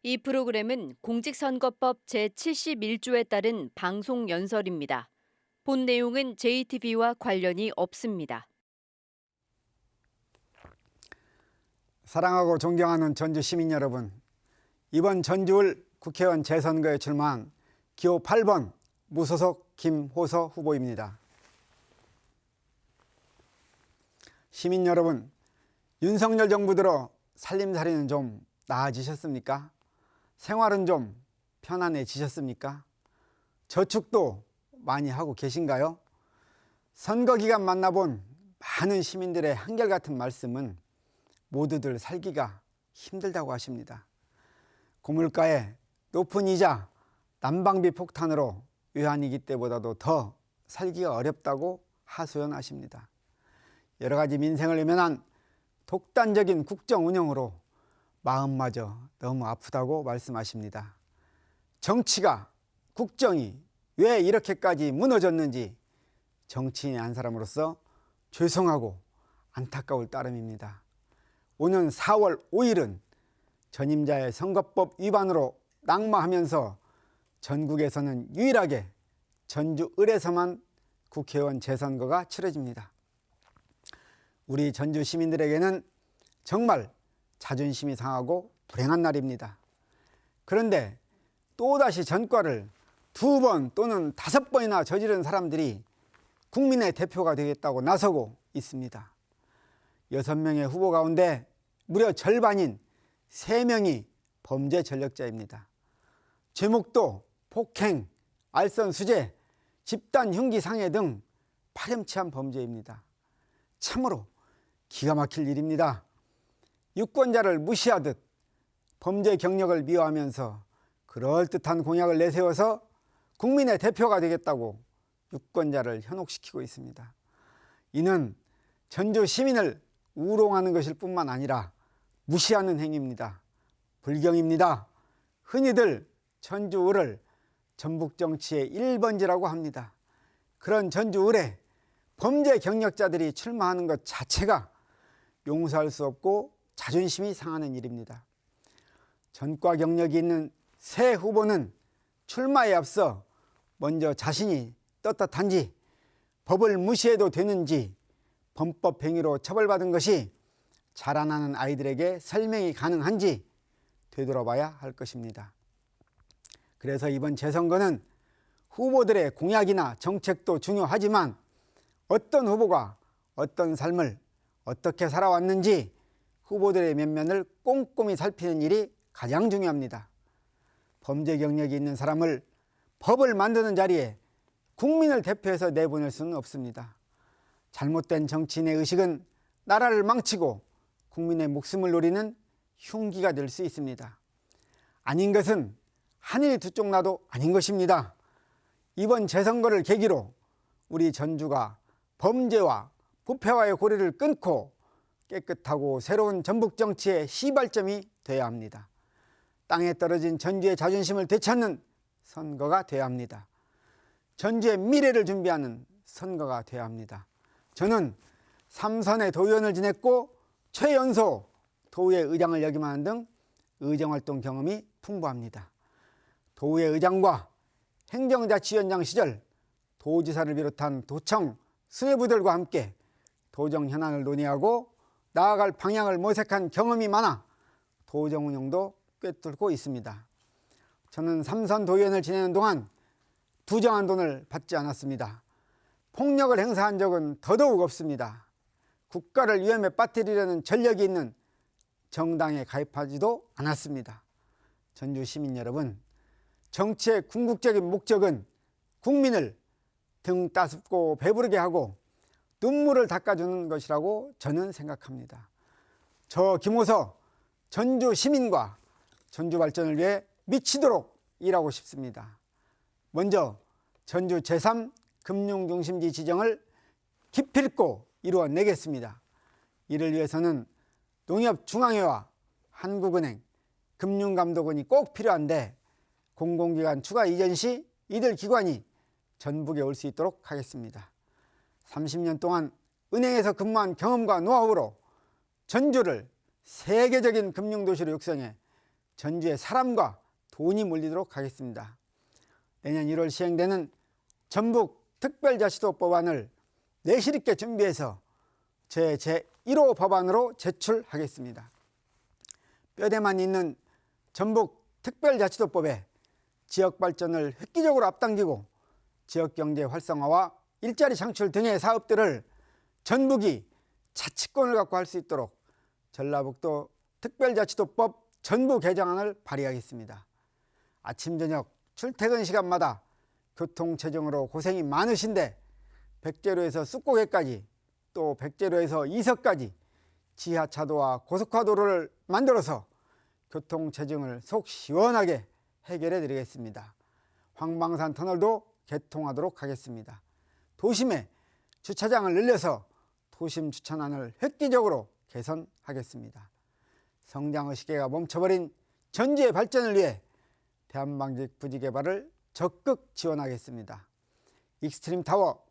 이 프로그램은 공직선거법 제71조에 따른 방송 연설입니다. 본 내용은 JTBC와 관련이 없습니다. 사랑하고 존경하는 전주 시민 여러분, 이번 전주을 국회의원 재선거에 출마한 기호 8번 무소속 김호서 후보입니다. 시민 여러분, 윤석열 정부 들어 살림살이는 좀 나아지셨습니까? 생활은 좀 편안해지셨습니까? 저축도 많이 하고 계신가요? 선거 기간 만나본 많은 시민들의 한결같은 말씀은 모두들 살기가 힘들다고 하십니다. 고물가에 높은 이자, 난방비 폭탄으로 외환위기 때보다도 더 살기가 어렵다고 하소연하십니다. 여러 가지 민생을 외면한 독단적인 국정 운영으로 마음마저 너무 아프다고 말씀하십니다. 정치가, 국정이 왜 이렇게까지 무너졌는지 정치인의 한 사람으로서 죄송하고 안타까울 따름입니다. 오는 4월 5일은 전임자의 선거법 위반으로 낙마하면서 전국에서는 유일하게 전주을에서만 국회의원 재선거가 치러집니다. 우리 전주 시민들에게는 정말 자존심이 상하고 불행한 날입니다. 그런데 또다시 전과를 2번 또는 5번이나 저지른 사람들이 국민의 대표가 되겠다고 나서고 있습니다. 6명의 후보 가운데 무려 절반인 3명이 범죄 전력자입니다. 제목도 폭행, 알선수재, 집단 흉기상해 등 파렴치한 범죄입니다. 참으로 기가 막힐 일입니다. 유권자를 무시하듯 범죄 경력을 미화하면서 그럴듯한 공약을 내세워서 국민의 대표가 되겠다고 유권자를 현혹시키고 있습니다. 이는 전주 시민을 우롱하는 것일 뿐만 아니라 무시하는 행위입니다. 불경입니다. 흔히들 전주을을 전북정치의 1번지라고 합니다. 그런 전주을에 범죄 경력자들이 출마하는 것 자체가 용서할 수 없고 자존심이 상하는 일입니다. 전과 경력이 있는 새 후보는 출마에 앞서 먼저 자신이 떳떳한지, 법을 무시해도 되는지, 범법 행위로 처벌받은 것이 자라나는 아이들에게 설명이 가능한지 되돌아봐야 할 것입니다. 그래서 이번 재선거는 후보들의 공약이나 정책도 중요하지만 어떤 후보가 어떤 삶을 어떻게 살아왔는지 후보들의 면면을 꼼꼼히 살피는 일이 가장 중요합니다. 범죄 경력이 있는 사람을 법을 만드는 자리에 국민을 대표해서 내보낼 수는 없습니다. 잘못된 정치인의 의식은 나라를 망치고 국민의 목숨을 노리는 흉기가 될 수 있습니다. 아닌 것은 하늘이 두 쪽 나도 아닌 것입니다. 이번 재선거를 계기로 우리 전주가 범죄와 부패와의 고리를 끊고 깨끗하고 새로운 전북 정치의 시발점이 되어야 합니다. 땅에 떨어진 전주의 자존심을 되찾는 선거가 되어야 합니다. 전주의 미래를 준비하는 선거가 되어야 합니다. 저는 삼선의 도의원을 지냈고 최연소 도의회 의장을 역임하는 등 의정활동 경험이 풍부합니다. 도의회 의장과 행정자치위원장 시절 도지사를 비롯한 도청, 수뇌부들과 함께 도정 현안을 논의하고 나아갈 방향을 모색한 경험이 많아 도정 운영도 꿰뚫고 있습니다. 저는 삼선 도의원을 지내는 동안 부정한 돈을 받지 않았습니다. 폭력을 행사한 적은 더더욱 없습니다. 국가를 위험에 빠뜨리려는 전력이 있는 정당에 가입하지도 않았습니다. 전주 시민 여러분, 정치의 궁극적인 목적은 국민을 등 따숩고 배부르게 하고 눈물을 닦아주는 것이라고 저는 생각합니다. 저 김호서 전주 시민과 전주 발전을 위해 미치도록 일하고 싶습니다. 먼저 전주 제3 금융중심지 지정을 기필코 이루어내겠습니다. 이를 위해서는 농협중앙회와 한국은행, 금융감독원이 꼭 필요한데 공공기관 추가 이전 시 이들 기관이 전북에 올 수 있도록 하겠습니다. 30년 동안 은행에서 근무한 경험과 노하우로 전주를 세계적인 금융도시로 육성해 전주에 사람과 돈이 몰리도록 하겠습니다. 내년 1월 시행되는 전북 특별자치도 법안을 내실 있게 준비해서 제1호 법안으로 제출하겠습니다. 뼈대만 있는 전북 특별자치도법에 지역 발전을 획기적으로 앞당기고 지역경제 활성화와 일자리 창출 등의 사업들을 전북이 자치권을 갖고 할 수 있도록 전라북도 특별자치도법 전부 개정안을 발의하겠습니다. 아침 저녁 출퇴근 시간마다 교통체증으로 고생이 많으신데 백제로에서 쑥고개까지 또 백제로에서 이석까지 지하차도와 고속화도로를 만들어서 교통체증을 속 시원하게 해결해 드리겠습니다. 황방산 터널도 개통하도록 하겠습니다. 도심에 주차장을 늘려서 도심 주차난을 획기적으로 개선하겠습니다. 성장의 시계가 멈춰버린 전주의 발전을 위해 대한방직 부지 개발을 적극 지원하겠습니다. 익스트림 타워,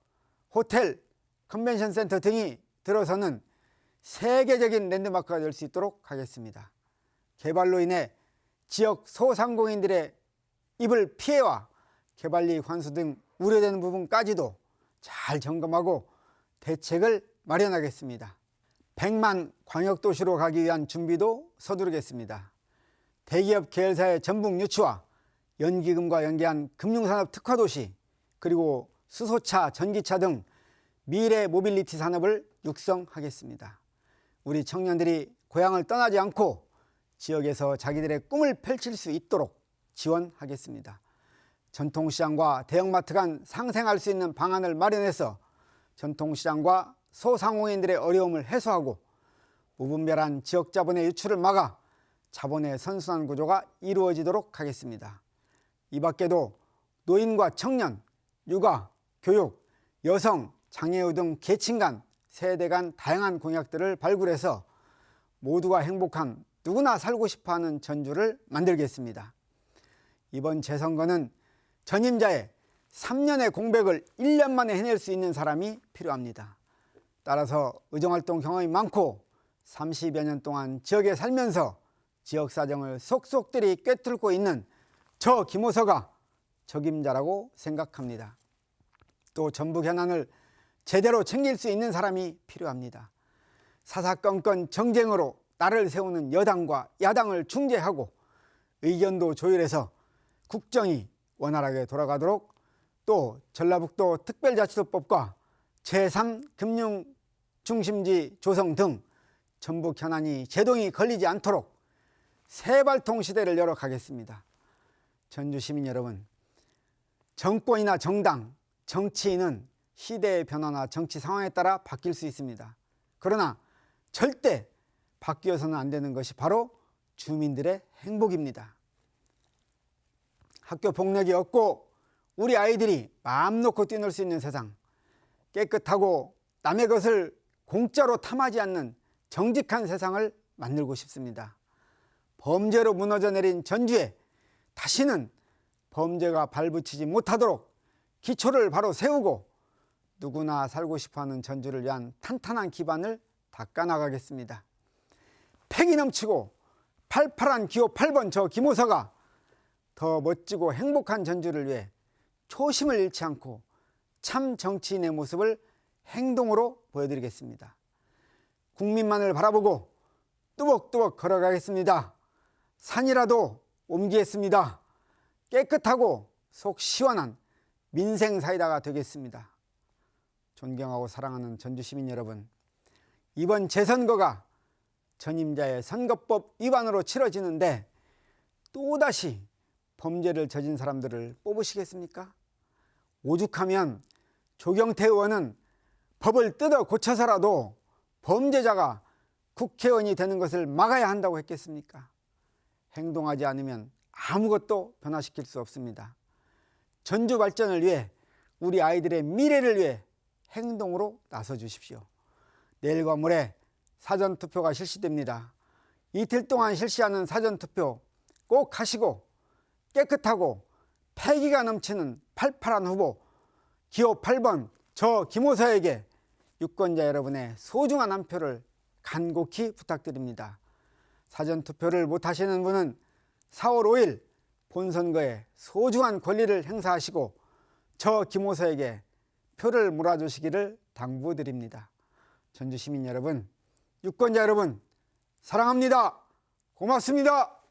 호텔, 컨벤션 센터 등이 들어서는 세계적인 랜드마크가 될 수 있도록 하겠습니다. 개발로 인해 지역 소상공인들의 입을 피해와 개발이익 환수 등 우려되는 부분까지도 잘 점검하고 대책을 마련하겠습니다. 100만 광역도시로 가기 위한 준비도 서두르겠습니다. 대기업 계열사의 전북 유치와 연기금과 연계한 금융산업 특화도시, 그리고 수소차, 전기차 등 미래 모빌리티 산업을 육성하겠습니다. 우리 청년들이 고향을 떠나지 않고 지역에서 자기들의 꿈을 펼칠 수 있도록 지원하겠습니다. 전통시장과 대형마트 간 상생할 수 있는 방안을 마련해서 전통시장과 소상공인들의 어려움을 해소하고 무분별한 지역자본의 유출을 막아 자본의 선순환 구조가 이루어지도록 하겠습니다. 이 밖에도 노인과 청년, 육아, 교육, 여성, 장애우 등 계층 간, 세대 간 다양한 공약들을 발굴해서 모두가 행복한, 누구나 살고 싶어하는 전주를 만들겠습니다. 이번 재선거는 전임자의 3년의 공백을 1년 만에 해낼 수 있는 사람이 필요합니다. 따라서 의정활동 경험이 많고 30여 년 동안 지역에 살면서 지역 사정을 속속들이 꿰뚫고 있는 저 김호서가 적임자라고 생각합니다. 또 전북 현안을 제대로 챙길 수 있는 사람이 필요합니다. 사사건건 정쟁으로 나를 세우는 여당과 야당을 중재하고 의견도 조율해서 국정이 원활하게 돌아가도록, 또 전라북도 특별자치도법과 제3금융중심지 조성 등 전북 현안이 제동이 걸리지 않도록 새발통 시대를 열어가겠습니다. 전주 시민 여러분, 정권이나 정당, 정치인은 시대의 변화나 정치 상황에 따라 바뀔 수 있습니다. 그러나 절대 바뀌어서는 안 되는 것이 바로 주민들의 행복입니다. 학교 폭력이 없고 우리 아이들이 마음 놓고 뛰놀 수 있는 세상, 깨끗하고 남의 것을 공짜로 탐하지 않는 정직한 세상을 만들고 싶습니다. 범죄로 무너져 내린 전주에 다시는 범죄가 발붙이지 못하도록 기초를 바로 세우고 누구나 살고 싶어하는 전주를 위한 탄탄한 기반을 닦아나가겠습니다. 패기 넘치고 팔팔한 기호 8번 저 김호서가 더 멋지고 행복한 전주를 위해 초심을 잃지 않고 참 정치인의 모습을 행동으로 보여드리겠습니다. 국민만을 바라보고 뚜벅뚜벅 걸어가겠습니다. 산이라도 옮기겠습니다. 깨끗하고 속 시원한 민생 사이다가 되겠습니다. 존경하고 사랑하는 전주 시민 여러분, 이번 재선거가 전임자의 선거법 위반으로 치러지는데 또다시 범죄를 저진 사람들을 뽑으시겠습니까? 오죽하면 조경태 의원은 법을 뜯어 고쳐서라도 범죄자가 국회의원이 되는 것을 막아야 한다고 했겠습니까? 행동하지 않으면 아무것도 변화시킬 수 없습니다. 전주 발전을 위해, 우리 아이들의 미래를 위해 행동으로 나서 주십시오. 내일과 모레 사전투표가 실시됩니다. 이틀 동안 실시하는 사전투표 꼭 하시고 깨끗하고 패기가 넘치는 팔팔한 후보 기호 8번 저 김호서에게 유권자 여러분의 소중한 한 표를 간곡히 부탁드립니다. 사전투표를 못하시는 분은 4월 5일 본선거에 소중한 권리를 행사하시고 저 김호서에게 표를 몰아주시기를 당부드립니다. 전주 시민 여러분, 유권자 여러분, 사랑합니다. 고맙습니다.